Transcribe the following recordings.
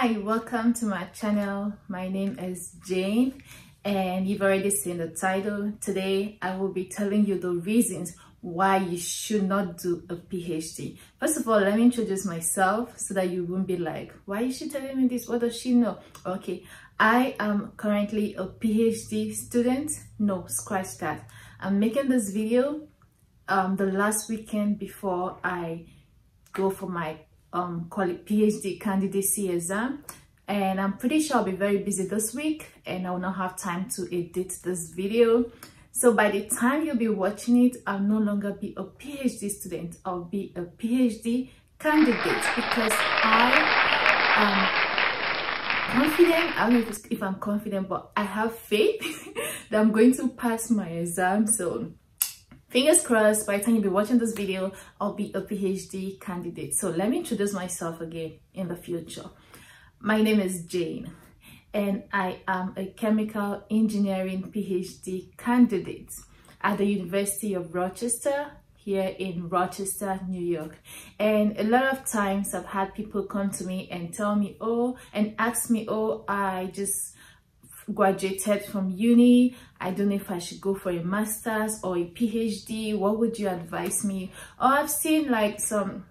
Hi, welcome to my channel. My name is Jane and you've already seen the title. Today I will be telling you the reasons why you should not do a PhD. First of all, let me introduce myself so that you won't be like, why is she telling me this? What does she know? Okay, I am currently a PhD student. No, scratch that. I'm making this video the last weekend before I go for my call it PhD candidacy exam, and I'm pretty sure I'll be very busy this week and I will not have time to edit this video. So by the time you'll be watching it, I'll no longer be a PhD student, I'll be a PhD candidate, because I am confident. I don't know if I'm confident, but I have faith that I'm going to pass my exam. So fingers crossed, by the time you'll be watching this video, I'll be a PhD candidate. So let me introduce myself again in the future. My name is Jane and I am a chemical engineering PhD candidate at the University of Rochester, here in Rochester, New York. And a lot of times I've had people come to me and tell me, and ask me, I just graduated from uni, I don't know if I should go for a master's or a PhD, what would you advise me? Or I've seen like some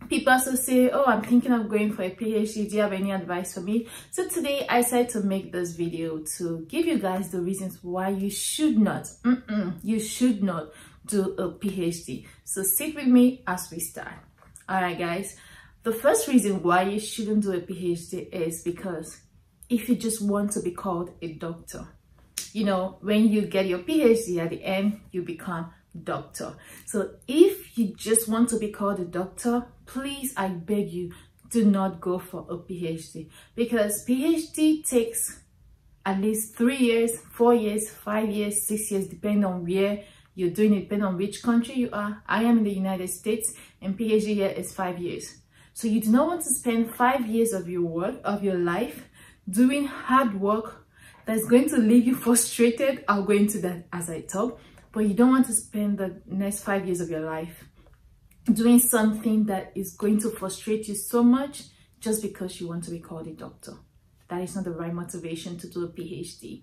people also say, I'm thinking of going for a PhD, do you have any advice for me? So today I decided to make this video to give you guys the reasons why you should not do a PhD. So sit with me as we start. All right guys, the first reason why you shouldn't do a PhD is because if you just want to be called a doctor, you know, when you get your PhD at the end, you become doctor. So if you just want to be called a doctor, please, I beg you, do not go for a PhD, because PhD takes at least 3 years, 4 years, 5 years, 6 years, depending on where you're doing it, depending on which country you are. I am in the United States and PhD here is 5 years. So you do not want to spend 5 years of your life doing hard work that's going to leave you frustrated. I'll go into that as I talk, but you don't want to spend the next 5 years of your life doing something that is going to frustrate you so much just because you want to be called a doctor. That is not the right motivation to do a PhD.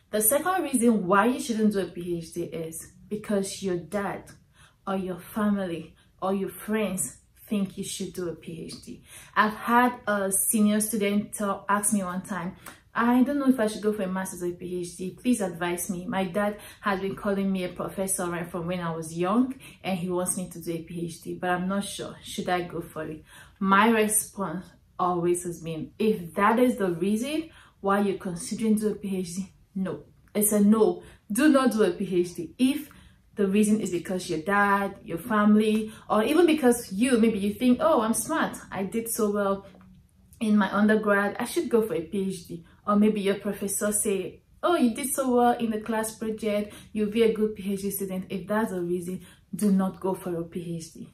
The second reason why you shouldn't do a PhD is because your dad or your family or your friends think you should do a PhD. I've had a senior student ask me one time, I don't know if I should go for a master's or a PhD. Please advise me. My dad has been calling me a professor right from when I was young and he wants me to do a PhD, but I'm not sure. Should I go for it? My response always has been, if that is the reason why you're considering doing a PhD, no. It's a no. Do not do a PhD. If the reason is because your dad, your family, or even because maybe you think, I'm smart, I did so well in my undergrad, I should go for a PhD. Or maybe your professor say, you did so well in the class project, you'll be a good PhD student. If that's the reason, do not go for a PhD.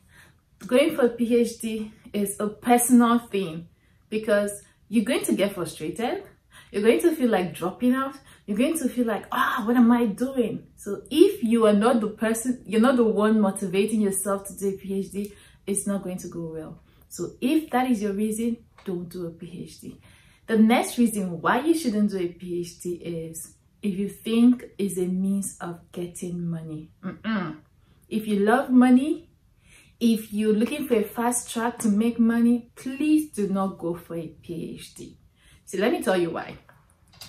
Going for a PhD is a personal thing, because you're going to get frustrated, you're going to feel like dropping out, you're going to feel like, what am I doing? So if you are not the person, you're not the one motivating yourself to do a PhD, it's not going to go well. So if that is your reason, don't do a PhD. The next reason why you shouldn't do a PhD is if you think it's a means of getting money. If you love money, if you're looking for a fast track to make money, please do not go for a PhD. So let me tell you why.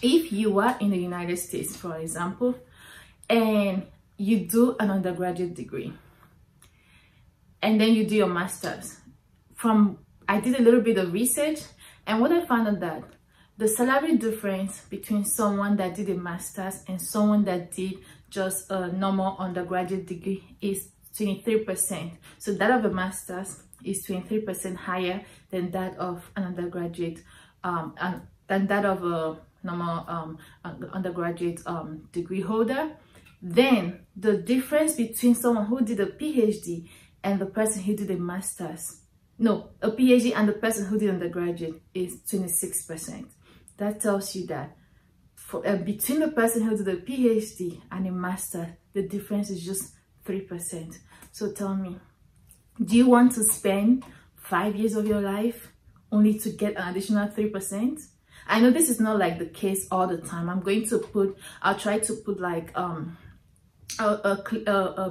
If you are in the United States, for example, and you do an undergraduate degree, and then you do your master's, I did a little bit of research, and what I found out that the salary difference between someone that did a master's and someone that did just a normal undergraduate degree is 23%. So that of a master's is 23% higher than that of an undergraduate, than that of a normal undergraduate degree holder. Then the difference between someone who did a PhD and the person who did a master's, a PhD and the person who did undergraduate is 26%. That tells you that between the person who did a PhD and a master, the difference is just 3%. So tell me, do you want to spend 5 years of your life only to get an additional 3%. I know this is not like the case all the time. I'll try to put like a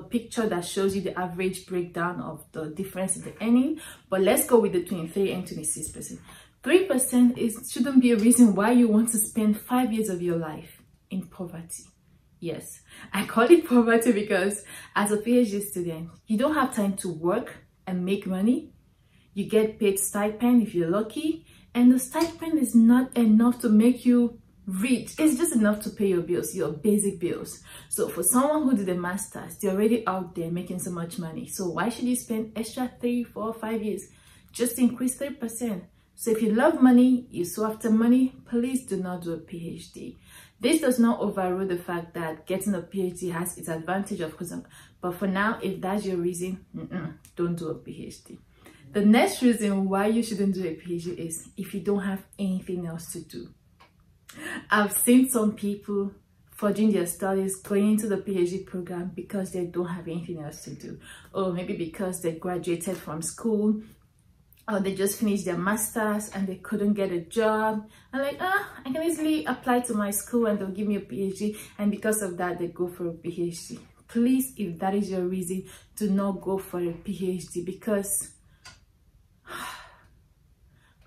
picture that shows you the average breakdown of the difference in the earning, but let's go with the 23 and 26%. 3% shouldn't be a reason why you want to spend 5 years of your life in poverty. Yes, I call it poverty because as a PhD student, you don't have time to work and make money. You get paid stipend if you're lucky, and the stipend is not enough to make you rich. It's just enough to pay your bills, your basic bills. So for someone who did a master's, they're already out there making so much money. So why should you spend extra 3, 4, 5 years just to increase 3%? So if you love money, you're so after money, please do not do a PhD. This does not overrule the fact that getting a PhD has its advantage, of course. But for now, if that's your reason, don't do a PhD. The next reason why you shouldn't do a PhD is if you don't have anything else to do. I've seen some people forging their studies, going into the PhD program because they don't have anything else to do. Or maybe because they graduated from school, or they just finished their master's and they couldn't get a job. I'm like, I can easily apply to my school and they'll give me a PhD. And because of that, they go for a PhD. Please, if that is your reason, do not go for a PhD because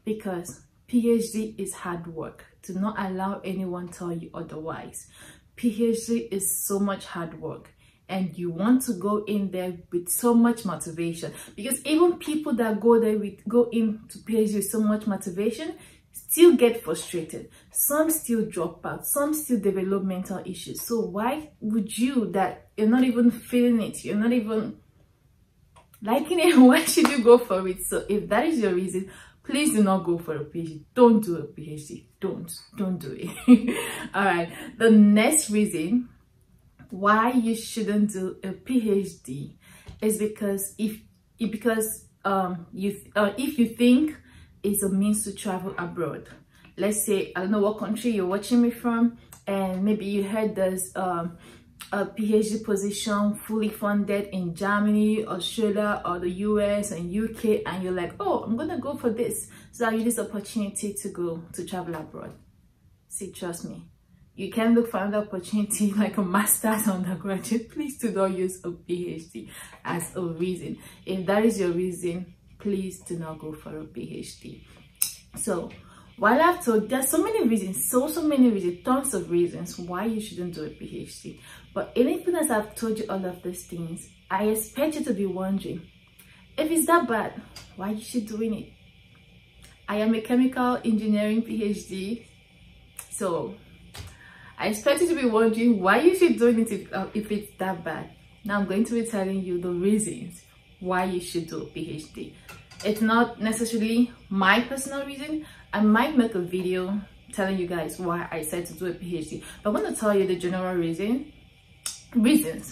PhD is hard work. Do not allow anyone tell you otherwise. PhD is so much hard work, and you want to go in there with so much motivation, because even people that go into PhD with so much motivation still get frustrated. Some still drop out. Some still develop mental issues. So why would you, that you're not even feeling it, you're not even liking it, why should you go for it? So if that is your reason, please do not go for a PhD. Don't do a PhD. Don't do it. All right. The next reason why you shouldn't do a PhD is because if you think it's a means to travel abroad. Let's say, I don't know what country you're watching me from, and maybe you heard there's a PhD position fully funded in Germany, Australia, or the US and UK, and you're like, oh, I'm gonna go for this, so I use this opportunity to go to travel abroad. See, trust me, you can look for another opportunity like a master's undergraduate. Please do not use a PhD as a reason. If that is your reason, please do not go for a PhD. So while I've told, there's so many reasons, so many reasons, tons of reasons why you shouldn't do a PhD. But even as I've told you all of these things, I expect you to be wondering, if it's that bad, why you should doing it? I am a chemical engineering PhD, so I expect you to be wondering why you should doing it if it's that bad. Now I'm going to be telling you the reasons why you should do a PhD. It's not necessarily my personal reason. I might make a video telling you guys why I decided to do a PhD, but I'm going to tell you the general reasons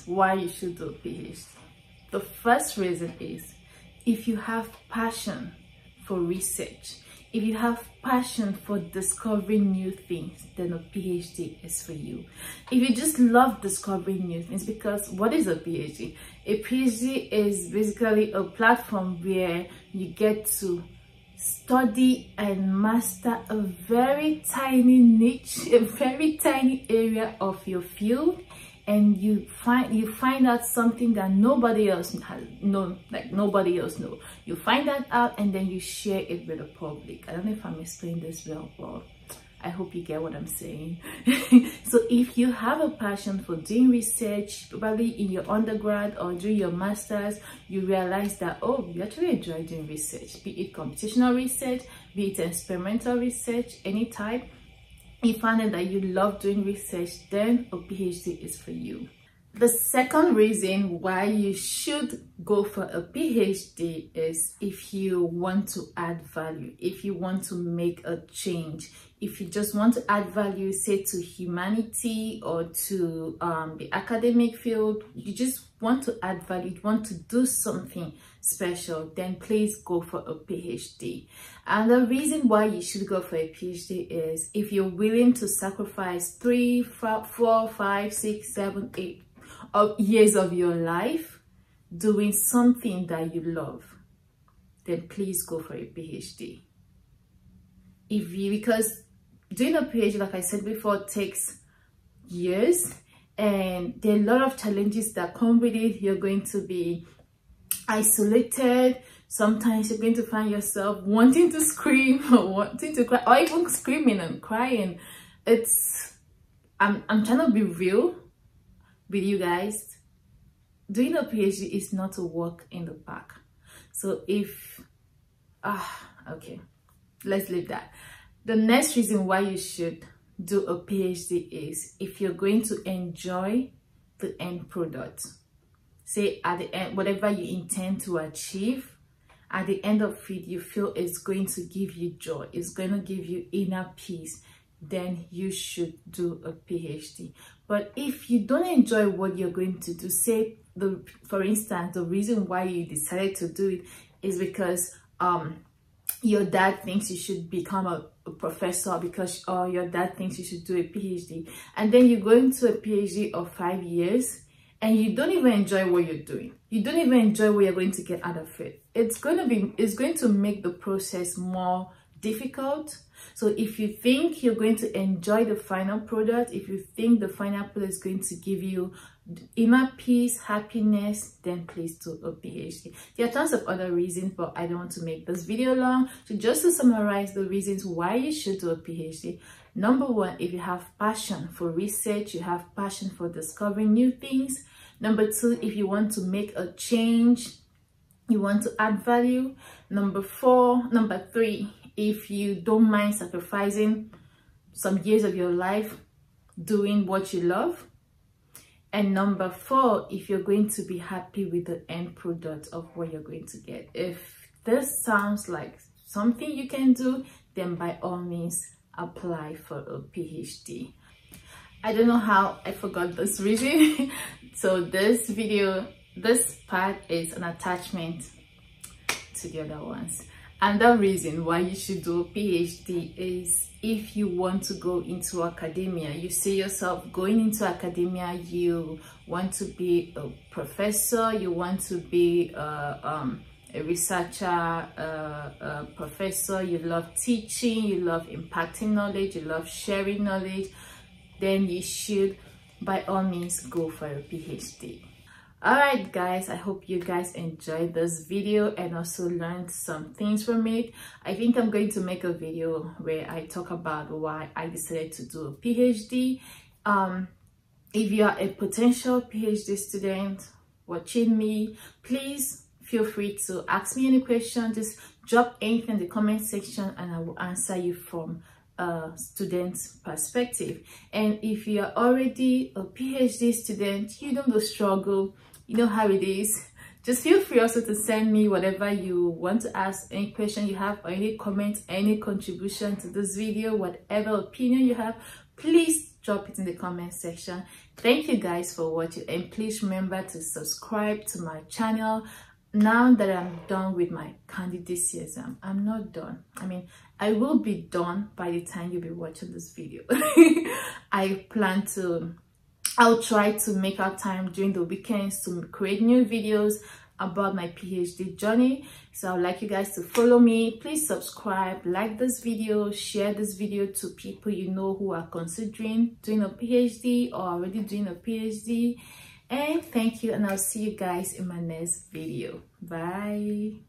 why you should do a PhD. The first reason is if you have passion for research, if you have passion for discovering new things, then a PhD is for you. If you just love discovering new things, because what is a PhD? A PhD is basically a platform where you get to study and master a very tiny niche, a very tiny area of your field, and you find out something that nobody else has known, like nobody else knows. You find that out and then you share it with the public. I don't know if I'm explaining this well, but I hope you get what I'm saying. So if you have a passion for doing research, probably in your undergrad or during your master's, you realize that, oh, you actually enjoy doing research, be it computational research, be it experimental research, any type. You find out that you love doing research, then a PhD is for you. The second reason why you should go for a PhD is if you want to add value, if you want to make a change, if you just want to add value, say to humanity or to the academic field, you just want to add value, you want to do something special, then please go for a PhD. And the reason why you should go for a PhD is if you're willing to sacrifice 3, 4, 5, 6, 7, 8 years of your life doing something that you love, then please go for a PhD. because doing a PhD, like I said before, takes years, and there are a lot of challenges that come with it. You're going to be isolated. Sometimes you're going to find yourself wanting to scream or wanting to cry, or even screaming and crying. I'm trying to be real with you guys. Doing a PhD is not a walk in the park. So okay, let's leave that. The next reason why you should do a PhD is if you're going to enjoy the end product. Say at the end, whatever you intend to achieve, at the end of it, you feel it's going to give you joy, it's going to give you inner peace, then you should do a PhD. But if you don't enjoy what you're going to do, say for instance, the reason why you decided to do it is because your dad thinks you should become a professor, because your dad thinks you should do a PhD, and then you go into a PhD of 5 years and you don't even enjoy what you're doing, you don't even enjoy what you're going to get out of it, it's going to make the process more difficult. So if you think you're going to enjoy the final product, if you think the final product is going to give you inner peace, happiness, then please do a PhD. There are tons of other reasons, but I don't want to make this video long. So just to summarize the reasons why you should do a PhD. Number one, if you have passion for research, you have passion for discovering new things. Number two, if you want to make a change, you want to add value. Number three, if you don't mind sacrificing some years of your life doing what you love. And number four, if you're going to be happy with the end product of what you're going to get. If this sounds like something you can do, then by all means apply for a PhD. I don't know how I forgot this reason. So this part is an attachment to the other ones. And the reason why you should do a PhD is if you want to go into academia, you see yourself going into academia, you want to be a professor, you want to be a researcher, a professor, you love teaching, you love impacting knowledge, you love sharing knowledge, then you should by all means go for a PhD. Alright guys, I hope you guys enjoyed this video and also learned some things from it. I think I'm going to make a video where I talk about why I decided to do a PhD. If you are a potential PhD student watching me, please feel free to ask me any question. Just drop anything in the comment section and I will answer you from a student's perspective. And if you are already a PhD student, you know the struggle, you know how it is, just feel free also to send me whatever you want to ask, any question you have, or any comments, any contribution to this video, whatever opinion you have, please drop it in the comment section. Thank you guys for watching, and please remember to subscribe to my channel. Now that I'm done with my candidacy exam, I'm not done. I mean, I will be done by the time you'll be watching this video. I'll try to make out time during the weekends to create new videos about my PhD journey. So I'd like you guys to follow me. Please subscribe, like this video, share this video to people you know who are considering doing a PhD or already doing a PhD. And thank you, and I'll see you guys in my next video. Bye.